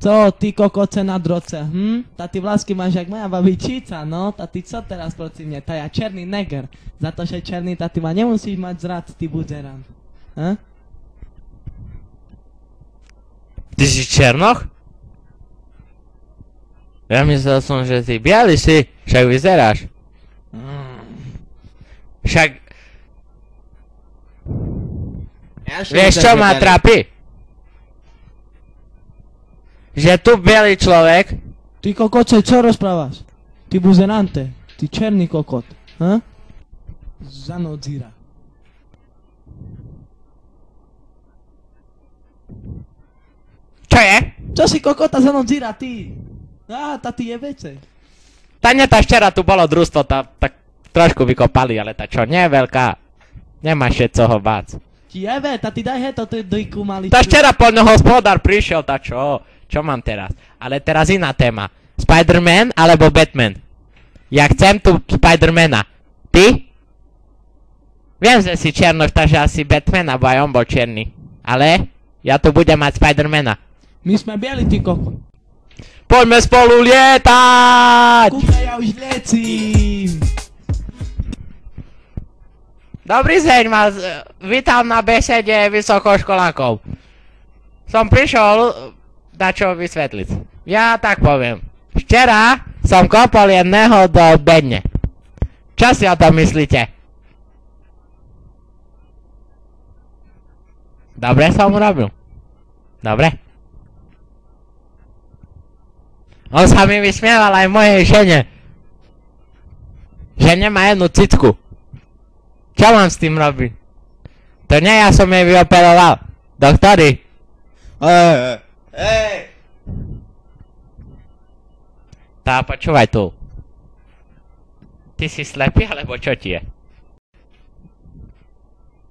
Co, ty kokoce na droce, Ta ty vlásky máš jak moja babičica, no? Ta ty co teraz proti mne? Ta ja černý neger. Za to, že černý, ta ty ma nemusíš mať zrad, ty buzeran. Ty si černoch? Ja myslel som, že ty biely si, však vyzeráš. Však... Vieš čo ma trápi? Že tu bielý človek... Ty kokoce, čo rozprávaš? Ty buzerante, ty černý kokot, Zanodzíra. Čo je? Čo si kokota zanodzíra, ty? Tá ty je vece. Tá včera tu bolo družstvo, tak trošku vykopali, ale tá čo nie je veľká. Nemáš čo ho báť. Ti jebe, tá ty daj heto, ty dojku mali. Tá včera poľnohospodár prišiel, tá čo? Čo mám teraz? Ale teraz iná téma. Spider-Man alebo Batman? Ja chcem tu Spider-Mana. Ty? Viem, že si černoš, takže asi Batman, alebo aj on bol černý. Ale ja tu budem mať Spider-Mana. My sme bieli, ty kokot. Poďme spolu lietať! Kúka, ja už liecím. Dobrý deň, vás vítam na besede vysokoškolákov. Som prišiel dačo vysvetliť. Ja tak poviem. Včera som kopol jedného do bedne. Čo si o tom myslíte? Dobre som urobil. Dobre? On sa mi vysmieval aj mojej žene. Že nemá jednu cicku. Čo mám s tým robiť? To nie ja som jej vyoperoval. Doktori. Tá, počúvaj tu. Ty si slepý, alebo čo ti je?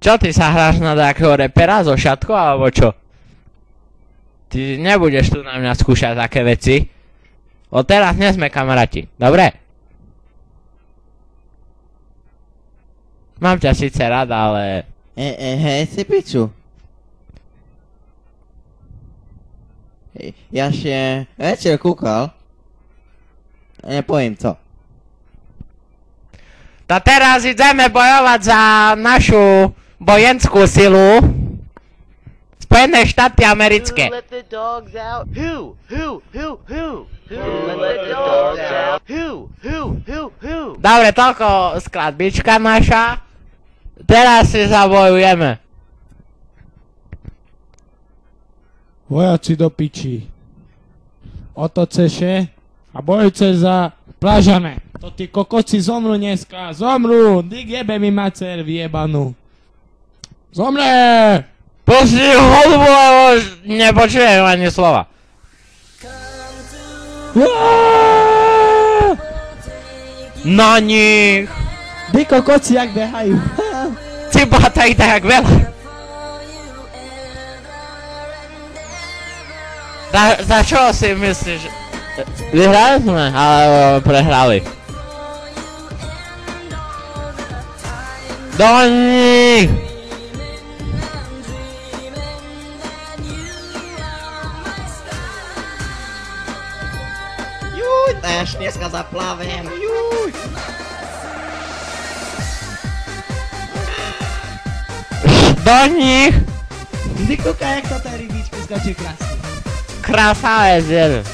Čo, ty sa hráš na takého repera so šatkou, alebo čo? Ty nebudeš tu na mňa skúšať také veci. Od teraz nie sme kamaráti, dobre? Mám ťa síce rád, ale... Hej, si piču. Ja še večer kúkal. Nepoviem co. To teraz ideme bojovať za našu vojenskú silu. Spojené štáty americké. Who let the dogs out? Who? Let the dogs out? Who? Dobre, toľko skladbička naša. Teraz si zabojujeme. Vojaci do piči. Otoceše a bojujte za plážane. To tí kokoci zomru dneska, zomru. Dík jebe mi macer vyjebanú. Zomre! Pusti hudbu, lebo nepočujem ani slova. Na nich! Tí kokoci jak behajú. Ty bata ich tak veľa. Za čo si myslíš? Vyhrali sme, alebo prehrali? Do nich! Juj, až dneska zaplavem, juj. Do nich! Ty kúka, jak to tej rybičky skočí krásne. Krásavec jeden.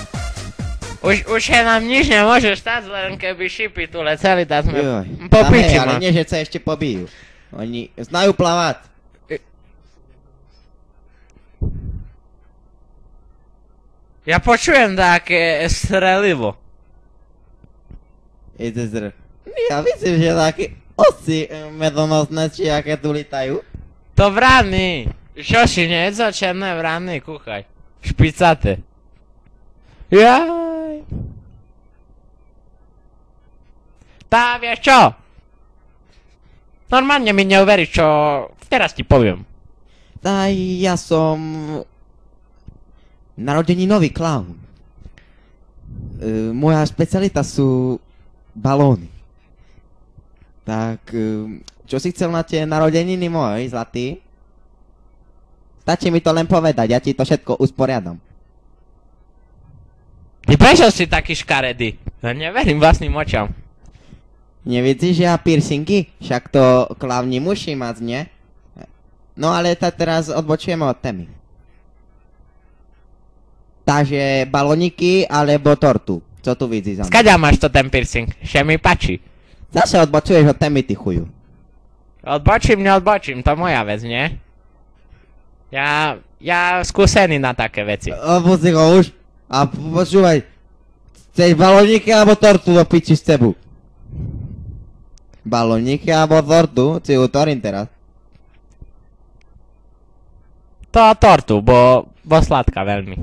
Už je nám nič nemôže stať, len keby šipy tu leteli, tak sme popiči ale nie, že sa ešte pobijú. Oni znajú plavať. Ja počujem také strelivo. Ja myslím, že také osy medonosné, či aké tu litajú. To vrany. Čo si nejedzo černé vrany, kúchaj. Špicate. Jaj. Tá, vieš čo? Normálne mi neuveríš, čo teraz ti poviem. Tá, ja som... narodeninový klaun. Moja specialita sú balóny. Tak, čo si chcel na tie narodeniny môj, zlatý? Stačí mi to len povedať, ja ti to všetko usporiadam. Ty prečo si taký škaredý? Ja neverím vlastným očom. Nevidíš, ja piercingy? Však to hlavní musí mať, nie? No ale teraz odbočujeme od témy. Takže balóniky alebo tortu? Co tu vidíš za mňa? Skaďa máš to ten piercing? Še mi páči. Zase odbočuješ od témy, ty chuju. Odbočím, neodbočím, to moja vec, nie? Ja skúsený na také veci. Opusti ho už. A počúvaj. Chceš balóniky alebo tortu do piči s tebu? Balóniky alebo tortu? Si utorím teraz. To tortu, bo sladká veľmi.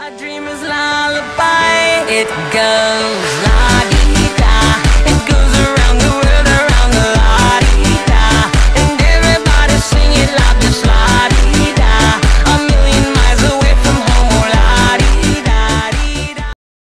A dreamer's lullaby, it goes like